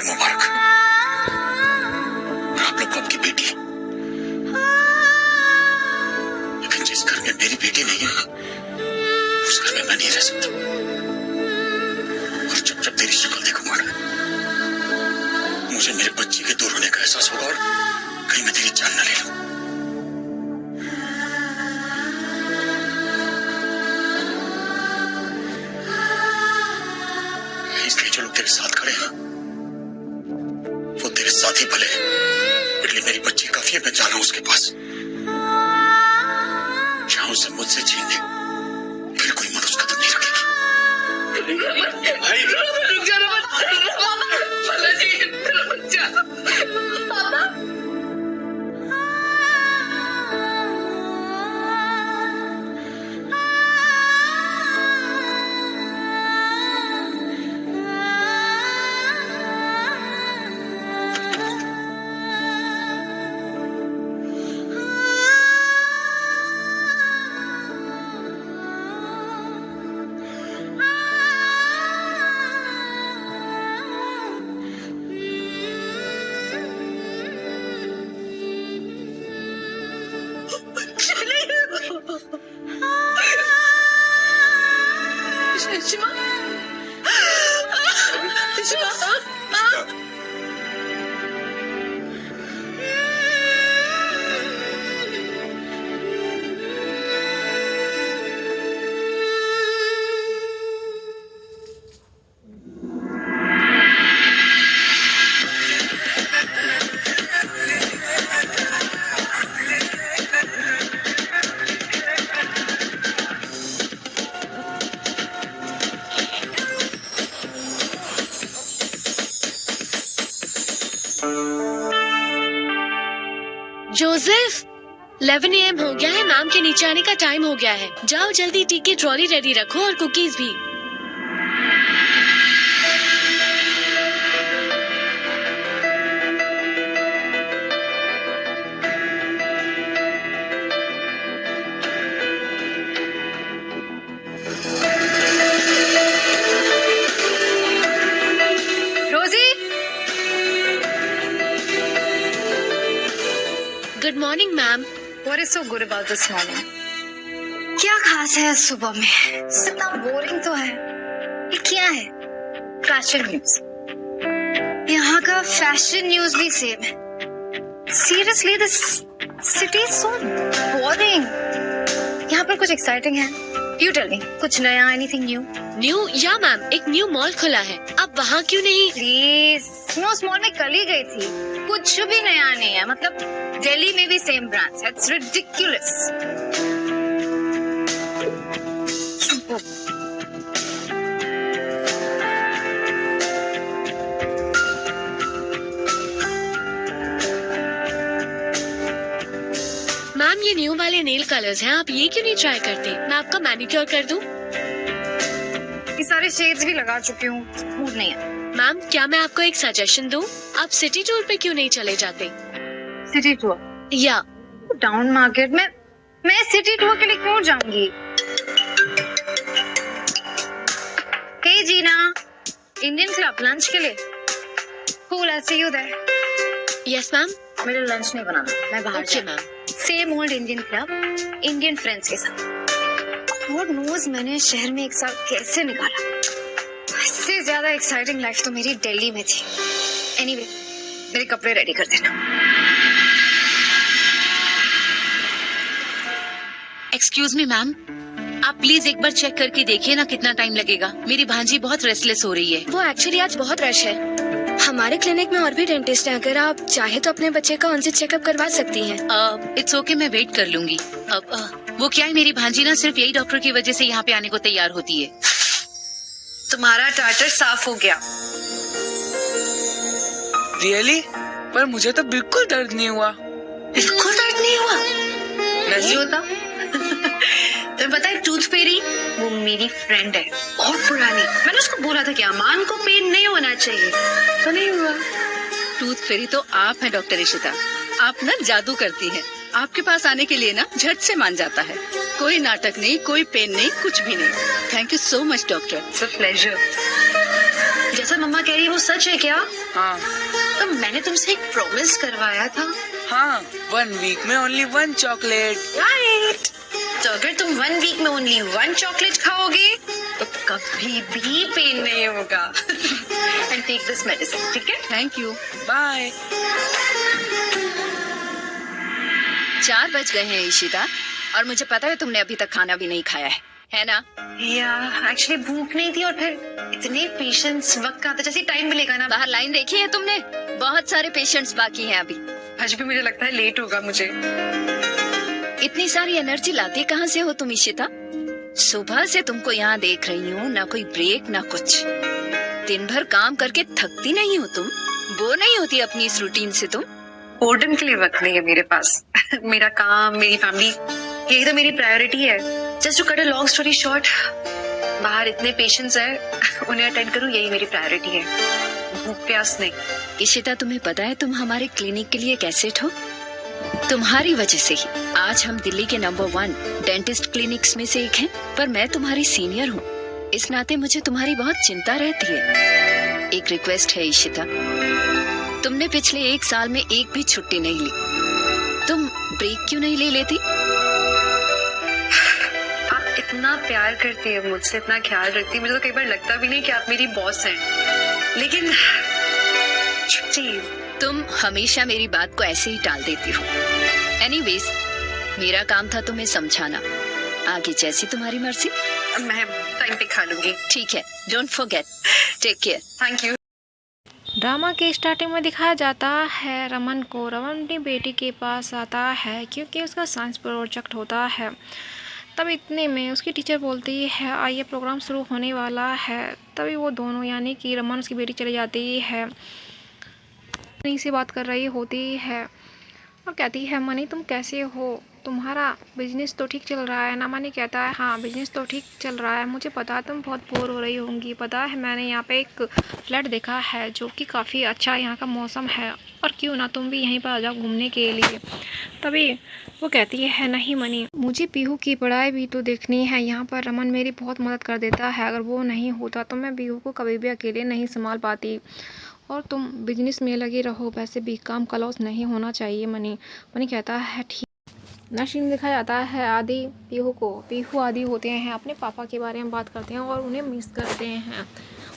बार मुबारक। और आप लोग को आपकी बेटी, लेकिन जिस घर में मेरी बेटी नहीं है उस घर में मैं नहीं रह सकता। और जब जब तेरी शक्ल देखूंगा ना, मुझे मेरे बच्चे के दूर होने का एहसास होगा और कहीं मैं तेरी जान न ले लूं। इसलिए जो लोग तेरे साथ खड़े हैं वो तेरे साथ ही भले हैं। इसलिए मेरी बच्ची काफी है, मैं जा रहा हूं उसके पास। चाहे उसे मुझसे छीन ले, फिर कोई मन उस कदम नहीं रखेगी। भाई रुक जा, जोसेफ, 11 AM हो गया है। मैम के नीचे आने का टाइम हो गया है। जाओ जल्दी, टी की ट्रॉली रेडी रखो और कुकीज भी। Good morning ma'am. What is so good about this morning? क्या खास है सुबह में? इतना बोरिंग तो है। ये क्या है? Fashion news. यहाँ का फैशन न्यूज भी सेम है। Seriously, this city is so boring. यहाँ पर कुछ एक्साइटिंग है? You tell me, कुछ नया, anything new? न्यू? या मैम, एक न्यू मॉल खुला है। आप वहाँ क्यों नहीं? प्लीज, मैं उस मॉल में कल ही गई थी। कुछ भी नया नहीं है। मतलब दिल्ली में भी सेम ब्रांड्स है। It's ridiculous. मैम ये न्यू वाले नेल कलर्स हैं, आप ये क्यों नहीं ट्राई करते? मैं आपका मैनिक्योर कर दूं? ये सारे शेड्स भी लगा चुकी हूँ, मूड नहीं है। मैम क्या मैं आपको एक सजेशन दूं? आप सिटी टूर पे क्यों नहीं चले जाते? City tour? या टाउन मार्केट में मैं सिटी टूर के लिए क्यों जाऊंगी? Hey Gina, Indian club lunch के लिए। Cool, I see you there. Yes ma'am. मेरे लंच नहीं बनाना, मैं बाहर okay ma'am. Same old Indian club, Indian friends के साथ। गॉड नोज मैंने शहर में एक साल कैसे निकाला। इससे ज्यादा एक्साइटिंग लाइफ तो मेरी दिल्ली में थी। एनीवे, मेरे कपड़े रेडी कर देना। एक्सक्यूज मी मैम, आप प्लीज एक बार चेक करके देखिए ना कितना टाइम लगेगा। मेरी भांजी बहुत रेस्टलेस हो रही है। वो एक्चुअली आज बहुत रश है। हमारे क्लिनिक में और भी डेंटिस्ट हैं, अगर आप चाहे तो अपने बच्चे का उनसे चेकअप करवा सकती हैं। इट्स ओके, मैं वेट कर लूंगी। वो क्या है, मेरी भांजी ना सिर्फ यही डॉक्टर की वजह से यहाँ पे आने को तैयार होती है। तुम्हारा टाटर साफ हो गया। रियली? पर मुझे तो बिल्कुल दर्द नहीं हुआ। बिल्कुल दर्द नहीं हुआ? नहीं होता। तुम्हें पता है टूथ फेरी वो मेरी फ्रेंड है, बहुत पुरानी। मैंने उसको बोला था कि अमान को पेन नहीं होना चाहिए, तो नहीं हुआ। टूथ फेरी तो आप हैं डॉक्टर इशिता। आप ना जादू करती हैं। आपके पास आने के लिए ना झट से मान जाता है। कोई नाटक नहीं, कोई पेन नहीं, कुछ भी नहीं। Thank you so much doctor. It's a pleasure. जैसा मम्मा कह रही है वो सच है क्या? हाँ तो मैंने तुमसे एक प्रॉमिस करवाया था। हाँ, 1 वीक में ओनली 1 चॉकलेट। राइट। तो अगर तुम 1 वीक में ओनली 1 चॉकलेट खाओगे तो कभी भी पेन नहीं होगा। एंड टेक दिस मेडिसिन, ठीक है? Thank you. बाय। 4 बज गए हैं ईशिता, और मुझे पता है तुमने अभी तक खाना भी नहीं खाया है ना? या एक्चुअली भूख नहीं थी और फिर इतने पेशेंट्स वक्त का आता, जैसे टाइम मिलेगा ना। बाहर लाइन देखी है तुमने? बहुत सारे पेशेंट्स बाकी हैं अभी। आज भी मुझे लगता है लेट होगा मुझे। इतनी सारी एनर्जी लाती कहाँ से हो तुम ईशिता? सुबह से तुमको यहाँ देख रही हूँ, ना कोई ब्रेक ना कुछ। दिन भर काम करके थकती नहीं हो तुम? बोर नहीं होती अपनी इस रूटीन से तुम? बोर्डम के लिए वक्त नहीं है मेरे पास। मेरा काम, मेरी फैमिली, यही तो मेरी प्रायोरिटी है। Just to cut a long story short, बाहर इतने पेशेंट्स हैं, उन्हें अटेंड करूँ, यही मेरी प्रायोरिटी है, भूख प्यास नहीं। ईशिता, तुम्हें पता है तुम हमारे क्लिनिक के लिए कैसे हो? तुम्हारी वजह से ही आज हम दिल्ली के नंबर 1 डेंटिस्ट क्लिनिक्स में से एक हैं, पर मैं तुम्हारी सीनियर हूँ, इस नाते मुझे तुम्हारी बहुत चिंता रहती है। एक रिक्वेस्ट है ईशिता, तुमने पिछले 1 साल में एक भी छुट्टी नहीं ली, तुम ब्रेक क्यों नहीं ले लेती? आप इतना प्यार करती है मुझसे, इतना ख्याल रखती है, मुझे तो कई बार लगता भी नहीं कि आप मेरी बॉस हैं, लेकिन छुट्टी। तुम हमेशा मेरी बात को ऐसे ही टाल देती हो। एनीवेज, मेरा काम था तुम्हें समझाना, आगे जैसी तुम्हारी मर्जी। मैं टाइम पे खा लूंगी। ठीक है, don't forget, take care. Thank you. Drama के स्टार्टिंग में दिखाया जाता है रमन को। रमन अपनी बेटी के पास आता है क्योंकि उसका साइंस प्रोजेक्ट होता है। तब इतने में उसकी टीचर बोलती है आइए प्रोग्राम शुरू होने वाला है। तभी वो दोनों यानी कि रमन उसकी बेटी चली जाती है, मनी से बात कर रही होती है और कहती है मनी तुम कैसे हो, तुम्हारा बिजनेस तो ठीक चल रहा है ना? मनी कहता है हाँ बिजनेस तो ठीक चल रहा है, मुझे पता है तुम बहुत बोर हो रही होंगी, पता है मैंने यहाँ पे एक फ्लैट देखा है जो कि काफ़ी अच्छा यहाँ का मौसम है, और क्यों ना तुम भी यहीं पर आ जाओ घूमने के लिए। तभी वो कहती है नहीं मनी, मुझे पीहू की पढ़ाई भी तो देखनी है, यहाँ पर रमन मेरी बहुत मदद कर देता है, अगर वो नहीं होता तो मैं पीहू को कभी भी अकेले नहीं संभाल पाती, और तुम बिजनेस में लगे रहो, वैसे भी काम का लॉस नहीं होना चाहिए मनी। मनी कहता है ठीक। नेक्स्ट सीन दिखाया जाता है आदि पीहू को। पीहू आदि होते हैं अपने पापा के बारे में बात करते हैं और उन्हें मिस करते हैं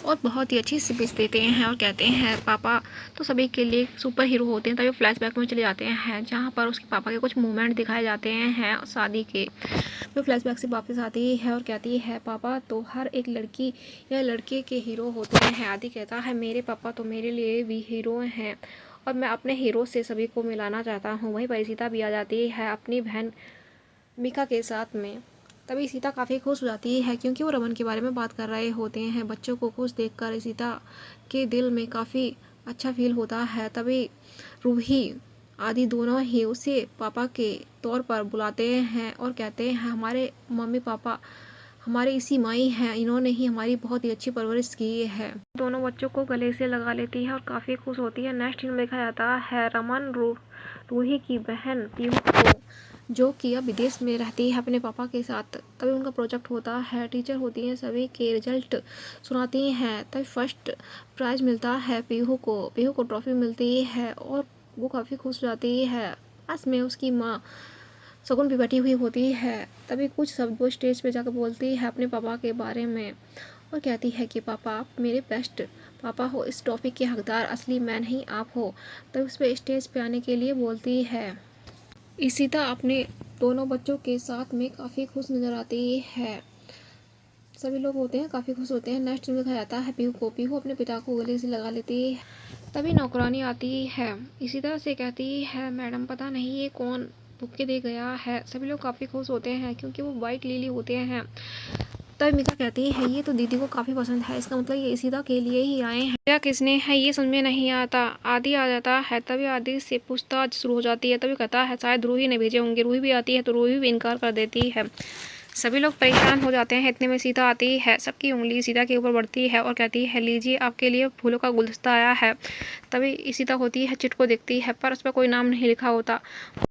और बहुत ही अच्छी स्पीच देते हैं और कहते हैं पापा तो सभी के लिए सुपर हीरो होते हैं। तभी फ्लैशबैक में चले जाते हैं जहाँ पर उसके पापा के कुछ मूवमेंट दिखाए जाते हैं शादी के। वो फ्लैशबैक से वापस आती है और कहती है पापा तो हर एक लड़की या लड़के के हीरो होते हैं। आदि कहता है मेरे पापा तो मेरे लिए भी हीरो हैं और मैं अपने हीरो से सभी को मिलाना चाहता हूँ। वहीं पर सीता भी आ जाती है अपनी बहन मिका के साथ में। तभी सीता काफ़ी खुश हो जाती है क्योंकि वो रमन के बारे में बात कर रहे होते हैं। बच्चों को खुश देखकर सीता के दिल में काफ़ी अच्छा फील होता है। तभी रूही आदि दोनों ही उसे पापा के तौर पर बुलाते हैं और कहते हैं हमारे मम्मी पापा हमारे इसी माई हैं, इन्होंने ही हमारी बहुत ही अच्छी परवरिश की है। दोनों बच्चों को गले से लगा लेती है और काफ़ी खुश होती है। नेक्स्ट सीन देखा जाता है रमन रूही की बहन पीहू को, जो कि अब विदेश में रहती है अपने पापा के साथ। तभी उनका प्रोजेक्ट होता है, टीचर होती हैं, सभी के रिजल्ट सुनाती हैं। तभी फर्स्ट प्राइज मिलता है पीहू को ट्रॉफी मिलती है और वो काफ़ी खुश हो जाती है। पास में उसकी माँ शगुन भी बैठी हुई होती है। तभी कुछ शब्द वो स्टेज पे जाकर बोलती है अपने पापा के बारे में और कहती है कि पापा आप मेरे बेस्ट पापा हो, इस ट्रॉफी के हकदार असली मैं नहीं आप हो। तभी उस पर स्टेज पे आने के लिए बोलती है। इशिता अपने दोनों बच्चों के साथ में काफ़ी खुश नज़र आती है। सभी लोग होते हैं काफ़ी खुश होते हैं। नेक्स्ट में दिखाया जाता है पीहू अपने पिता को गले से लगा लेती है। तभी नौकरानी आती है, इशिता से कहती है मैडम पता नहीं ये कौन बुक के दे गया है। सभी लोग काफ़ी खुश होते हैं क्योंकि वो वाइट लिली होते हैं। तभी मिका कहती है ये तो दीदी को काफ़ी पसंद है, इसका मतलब ये इशिता के लिए ही आए हैं, या किसने है ये समझ में नहीं आता। आदि आ जाता है, तभी आदि से पूछताछ शुरू हो जाती है। तभी कहता है शायद रूही ने भेजे होंगे। रूही भी आती है तो रूही भी इनकार कर देती है। सभी लोग परेशान हो जाते हैं। इतने में सीता आती है, सबकी उंगली सीता के ऊपर बढ़ती है और कहती है लीजिए आपके लिए फूलों का गुलदस्ता आया है। तभी सीता होती है चिट को देखती है पर उस पर कोई नाम नहीं लिखा होता।